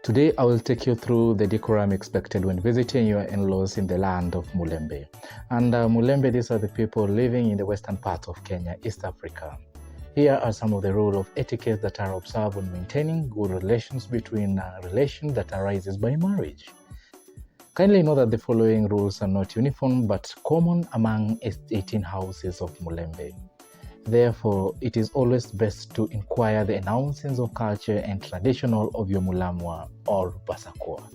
Today, I will take you through the decorum expected when visiting your in-laws in the land of Mulembe. And Mulembe, these are the people living in the western part of Kenya, East Africa. Here are some of the rules of etiquette that are observed when maintaining good relations between relations that arises by marriage. Kindly know that the following rules are not uniform but common among 18 houses of Mulembe. Therefore, it is always best to inquire the announcements of culture and traditional of your Mulamwa or Basakwa.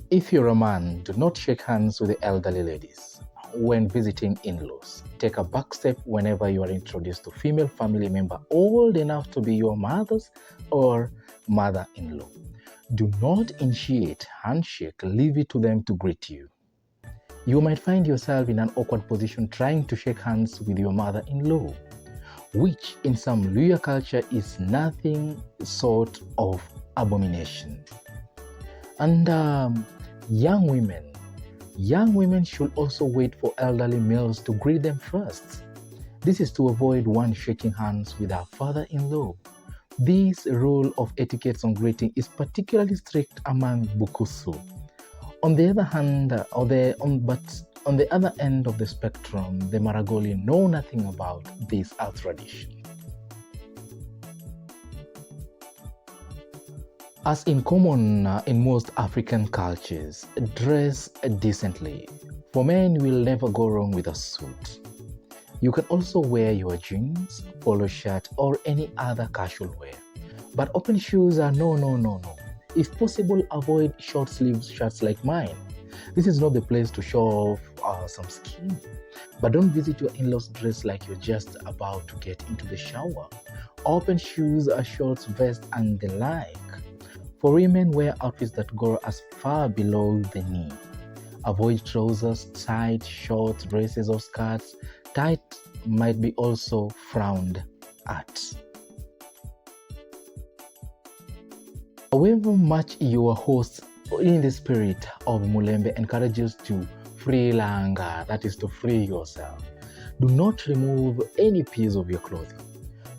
If you're a man, do not shake hands with the elderly ladies. When visiting in-laws, take a back step whenever you are introduced to female family member old enough to be your mother's or mother-in-law. Do not initiate handshake, leave it to them to greet you. You might find yourself in an awkward position trying to shake hands with your mother-in-law, which in some Luya culture is nothing sort of abomination. And young women should also wait for elderly males to greet them first. This is to avoid one shaking hands with her father-in-law. This rule of etiquette on greeting is particularly strict among Bukusu. On the other hand, on the other end of the spectrum, the Maragoli know nothing about this tradition. As in common in most African cultures, dress decently. For men, you will never go wrong with a suit. You can also wear your jeans, polo shirt, or any other casual wear. But open shoes are no. If possible, avoid short sleeve shirts like mine. This is not the place to show off some skin. But don't visit your in-laws dressed like you're just about to get into the shower. Open shoes, shorts, vest, and the like. For women, wear outfits that go as far below the knee. Avoid trousers, tight, short dresses or skirts. Tight might be also frowned at. However much your host in the spirit of Mulembe encourages to free langa, that is to free yourself, do not remove any piece of your clothing.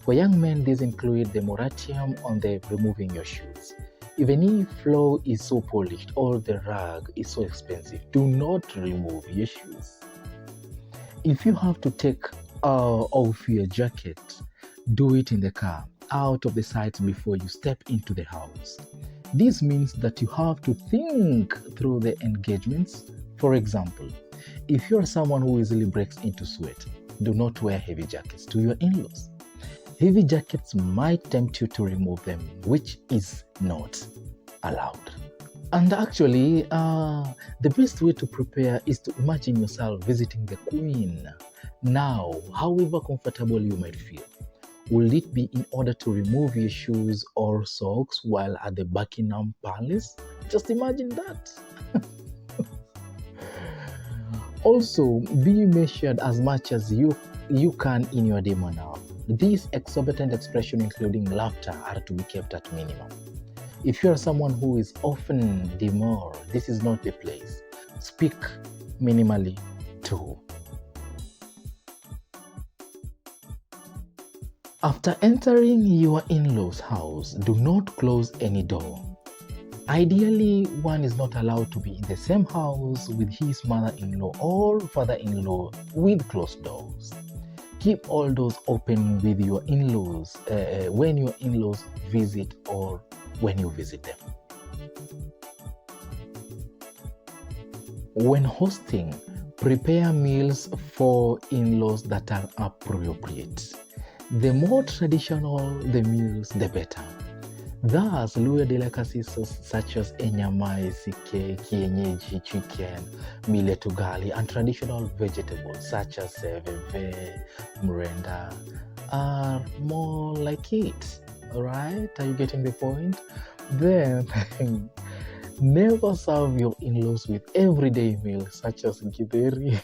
For young men, these include the moratorium on the removing your shoes. Even if floor is so polished or the rug is so expensive, do not remove your shoes. If you have to take off your jacket, do it in the car, out of the sight before you step into the house. This means that you have to think through the engagements. For example, if you're someone who easily breaks into sweat, do not wear heavy jackets to your in-laws. Heavy jackets might tempt you to remove them, which is not allowed. And actually, the best way to prepare is to imagine yourself visiting the Queen. Now, however comfortable you might feel, will it be in order to remove your shoes or socks while at the Buckingham Palace? Just imagine that. Also, be measured as much as you can in your demeanor. These exorbitant expressions, including laughter, are to be kept at minimum. If you are someone who is often demure, this is not the place. Speak minimally too. After entering your in-laws' house, do not close any door. Ideally, one is not allowed to be in the same house with his mother-in-law or father-in-law with closed doors. Keep all doors open with your in-laws when your in-laws visit or when you visit them. When hosting, prepare meals for in-laws that are appropriate. The more traditional the meals, the better. Thus, Luya delicacies such as enyama, esike, kienyeji, chicken, millet ugali, and traditional vegetables such as veve, mrenda are more like it. Alright? Are you getting the point? Then, never serve your in-laws with everyday meals such as githeri,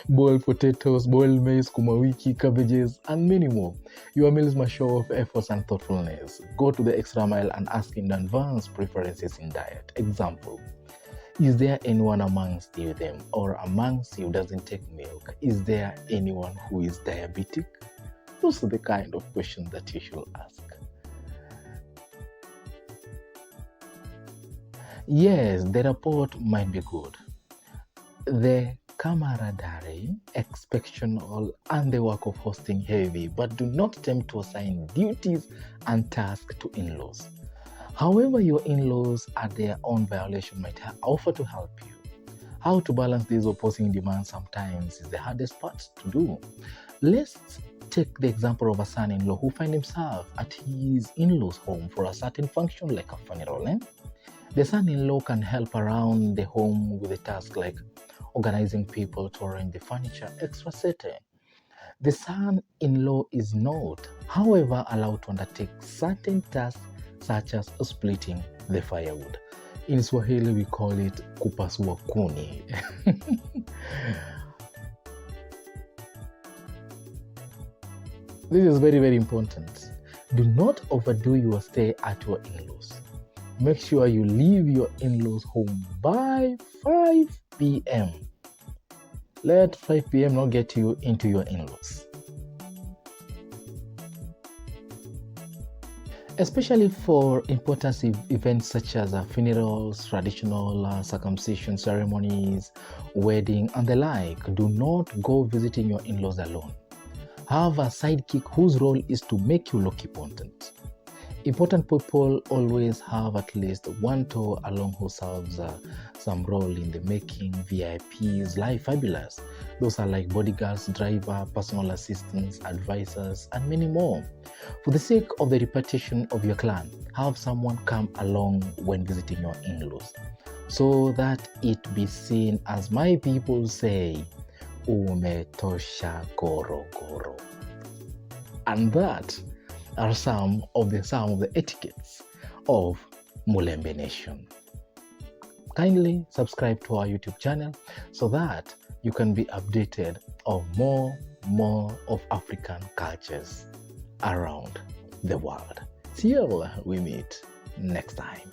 boiled potatoes, boiled maize, kumawiki, cabbages, and many more. Your meals must show off efforts and thoughtfulness. Go to the extra mile and ask in advance preferences in diet. Example, is there anyone amongst you or amongst you who doesn't take milk? Is there anyone who is diabetic? Those are the kind of questions that you should ask. Yes, the report might be good. The camaraderie, expectational, and the work of hosting heavy, but do not attempt to assign duties and tasks to in-laws. However, your in-laws at their own violation might offer to help you. How to balance these opposing demands sometimes is the hardest part to do. Let's take the example of a son-in-law who finds himself at his in-laws' home for a certain function like a funeral. The son-in-law can help around the home with a task like organizing people to arrange the furniture, extra setting. The son-in-law is not, however, allowed to undertake certain tasks such as splitting the firewood. In Swahili, we call it kupasua kuni. This is very, very important. Do not overdo your stay at your in-laws. Make sure you leave your in-laws home by 5 p.m. Let 5 p.m. not get you into your in-laws. Especially for important events such as funerals, traditional circumcision ceremonies, wedding, and the like, do not go visiting your in-laws alone. Have a sidekick whose role is to make you look important. Important people always have at least one tour along who serves some role in the making VIP's life fabulous. Those are like bodyguards, driver, personal assistants, advisors, and many more. For the sake of the reputation of your clan, have someone come along when visiting your in-laws, so that it be seen, as my people say, umetosha goro goro. And that are some of the etiquettes of Mulembe Nation. Kindly subscribe to our YouTube channel so that you can be updated of more of African cultures around the world. Till we meet next time.